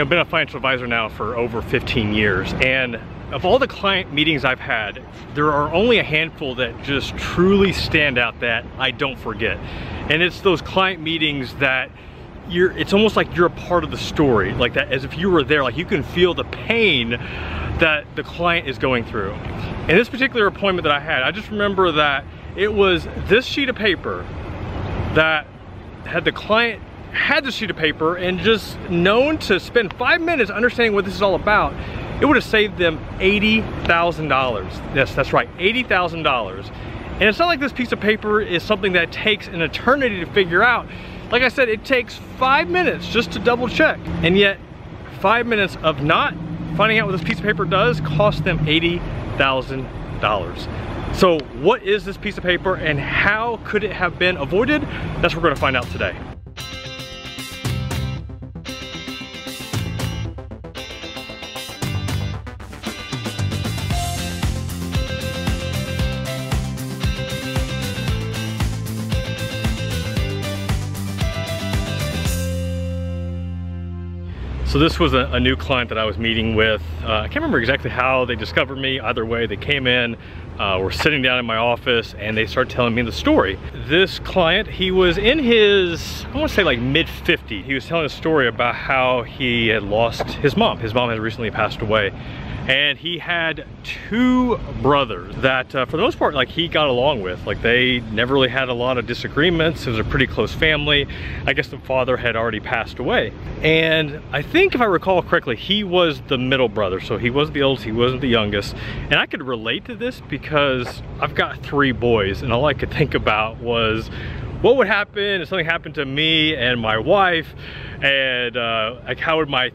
I've been a financial advisor now for over 15 years, and of all the client meetings I've had, there are only a handful that just truly stand out that I don't forget. And it's those client meetings that it's almost like you're a part of the story, like that, as if you were there, like you can feel the pain that the client is going through. In this particular appointment that I had, I just remember that it was this sheet of paper that had the client had the sheet of paper and just known to spend 5 minutes understanding what this is all about, it would have saved them $80,000. Yes, that's right, $80,000. And it's not like this piece of paper is something that takes an eternity to figure out. Like I said, it takes 5 minutes just to double check. And yet, 5 minutes of not finding out what this piece of paper does cost them $80,000. So what is this piece of paper and how could it have been avoided? That's what we're gonna find out today. So this was a new client that I was meeting with. I can't remember exactly how they discovered me. Either way, they came in, were sitting down in my office, and they started telling me the story. This client, he was in his, I want to say like mid-50s. He was telling a story about how he had lost his mom. His mom had recently passed away. And he had 2 brothers that for the most part, like, he got along with. Like, they never really had a lot of disagreements. It was a pretty close family. I guess the father had already passed away. And I think if I recall correctly, he was the middle brother. So he wasn't the oldest, he wasn't the youngest. And I could relate to this because I've got 3 boys, and all I could think about was what would happen if something happened to me and my wife, and like how would my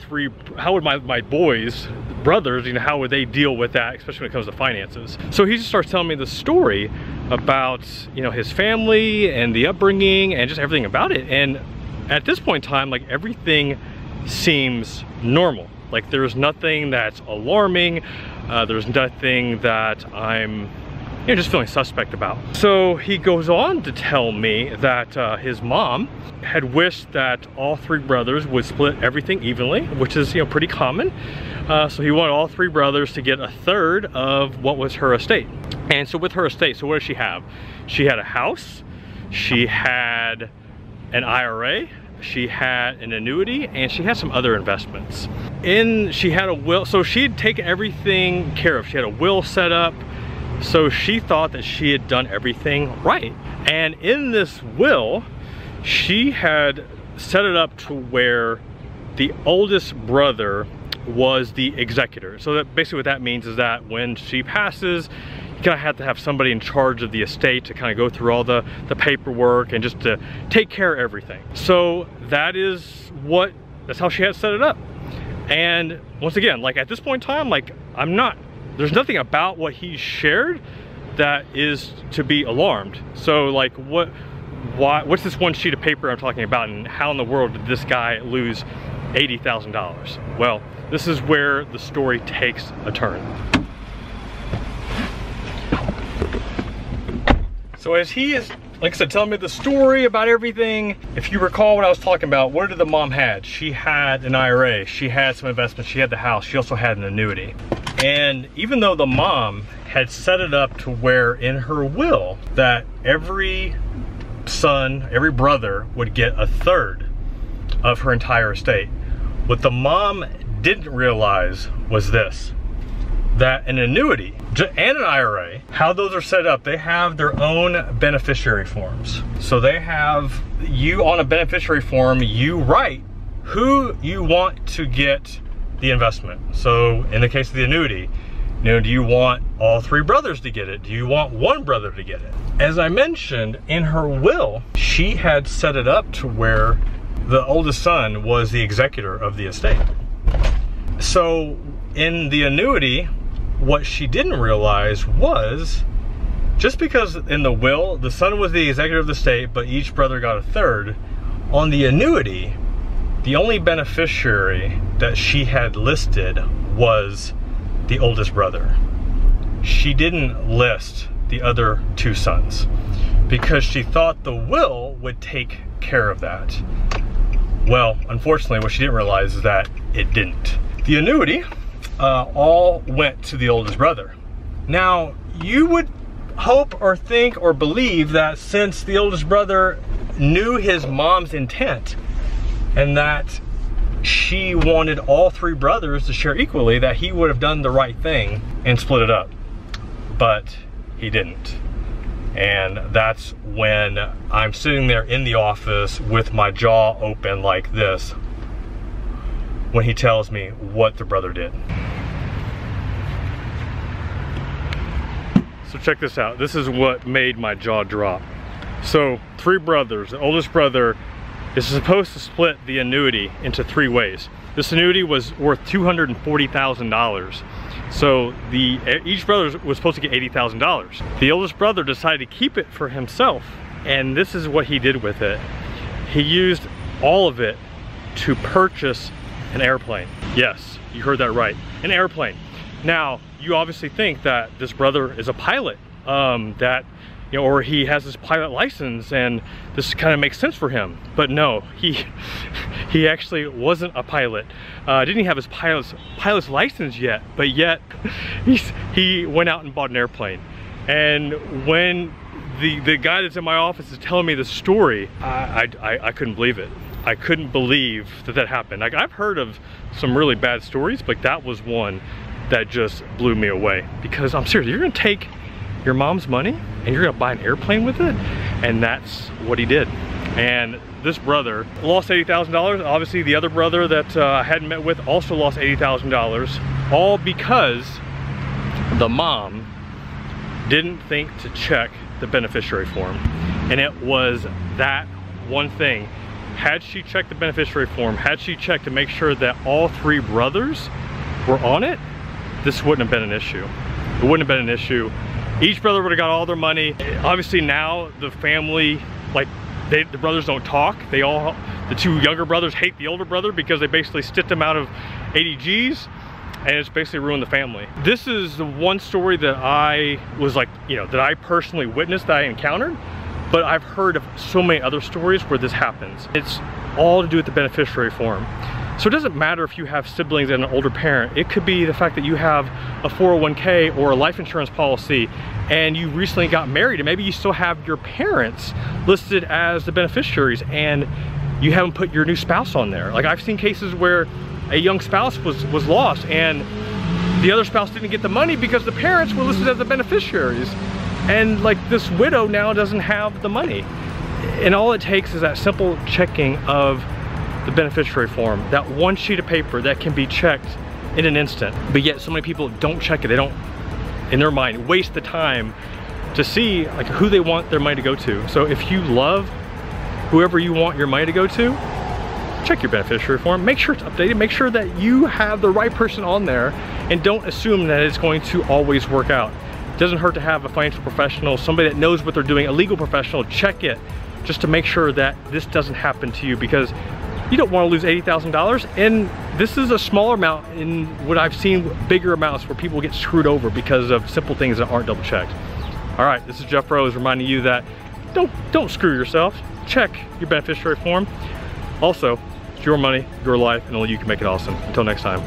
boys, brothers, how would they deal with that, especially when it comes to finances. So he just starts telling me the story about, his family and the upbringing and just everything about it. And at this point in time, like, everything seems normal. Like, there's nothing that's alarming. There's nothing that I'm just feeling suspect about. So he goes on to tell me that his mom had wished that all 3 brothers would split everything evenly, which is pretty common. So he wanted all 3 brothers to get 1/3 of what was her estate. And so with her estate, so what does she have? She had a house, she had an IRA, she had an annuity, and she had some other investments. She had a will, so she'd taken everything care of. She had a will set up. So she thought that she had done everything right. And in this will, she had set it up to where the oldest brother was the executor. So that basically what that means is that when she passes, you kind of have to have somebody in charge of the estate to kind of go through all the paperwork and just to take care of everything. So that's how she had set it up. And once again, like, at this point in time, like, there's nothing about what he shared that is to be alarmed. So, like, what's this one sheet of paper I'm talking about, and how in the world did this guy lose $80,000? Well, this is where the story takes a turn. So as he is, like I said, telling me the story about everything, if you recall what I was talking about, what did the mom had? She had an IRA, she had some investments, she had the house, she also had an annuity. And even though the mom had set it up to where in her will that every son, every brother would get 1/3 of her entire estate, what the mom didn't realize was this: that an annuity and an IRA, how those are set up, they have their own beneficiary forms. So they have, on a beneficiary form, you write who you want to get the investment. So in the case of the annuity, do you want all 3 brothers to get it? Do you want 1 brother to get it? As I mentioned, in her will, she had set it up to where the oldest son was the executor of the estate. So in the annuity, what she didn't realize was, just because in the will, the son was the executor of the estate, but each brother got 1/3, on the annuity, the only beneficiary that she had listed was the oldest brother. She didn't list the other 2 sons because she thought the will would take care of that. Well, unfortunately, what she didn't realize is that it didn't. The annuity all went to the oldest brother. Now, you would hope or think or believe that since the oldest brother knew his mom's intent and that she wanted all three brothers to share equally, that he would have done the right thing and split it up. But he didn't. And that's when I'm sitting there in the office with my jaw open like this when he tells me what the brother did. So check this out. This is what made my jaw drop. So three brothers, the oldest brother is supposed to split the annuity into three ways. This annuity was worth $240,000. So each brother was supposed to get $80,000. The oldest brother decided to keep it for himself, and this is what he did with it. He used all of it to purchase an airplane. Yes, you heard that right, an airplane. Now, you obviously think that this brother is a pilot, or he has this pilot license and this kind of makes sense for him. But no, he actually wasn't a pilot. Didn't even have his pilot's license yet, but yet he went out and bought an airplane. And when the guy that's in my office is telling me the story, I couldn't believe it. I couldn't believe that happened. Like, I've heard of some really bad stories, but that was one that just blew me away. Because I'm serious, you're gonna take your mom's money and you're gonna buy an airplane with it? And that's what he did. And this brother lost $80,000. Obviously the other brother that I hadn't met with also lost $80,000, all because the mom didn't think to check the beneficiary form. And it was that one thing. Had she checked the beneficiary form, had she checked to make sure that all three brothers were on it, this wouldn't have been an issue. It wouldn't have been an issue. Each brother would have got all their money. Obviously now the family, like, the brothers don't talk. The two younger brothers hate the older brother because they basically stiffed him out of 80 G's, and it's basically ruined the family. This is the one story that I was like, that I personally witnessed, that I encountered, but I've heard of so many other stories where this happens. It's all to do with the beneficiary form. So it doesn't matter if you have siblings and an older parent. It could be the fact that you have a 401k or a life insurance policy and you recently got married and maybe you still have your parents listed as the beneficiaries and you haven't put your new spouse on there. Like, I've seen cases where a young spouse was lost and the other spouse didn't get the money because the parents were listed as the beneficiaries. And like, this widow now doesn't have the money. And all it takes is that simple checking of the beneficiary form, that one sheet of paper that can be checked in an instant. But yet so many people don't check it. They don't, in their mind, waste the time to see like who they want their money to go to. So if you love whoever you want your money to go to, check your beneficiary form, make sure it's updated, make sure that you have the right person on there, and don't assume that it's going to always work out. It doesn't hurt to have a financial professional, somebody that knows what they're doing, a legal professional, check it just to make sure that this doesn't happen to you, because you don't want to lose $80,000. And this is a smaller amount in what I've seen bigger amounts where people get screwed over because of simple things that aren't double checked. All right, this is Jeff Rose reminding you that don't screw yourself. Check your beneficiary form. Also, it's your money, your life, and only you can make it awesome. Until next time.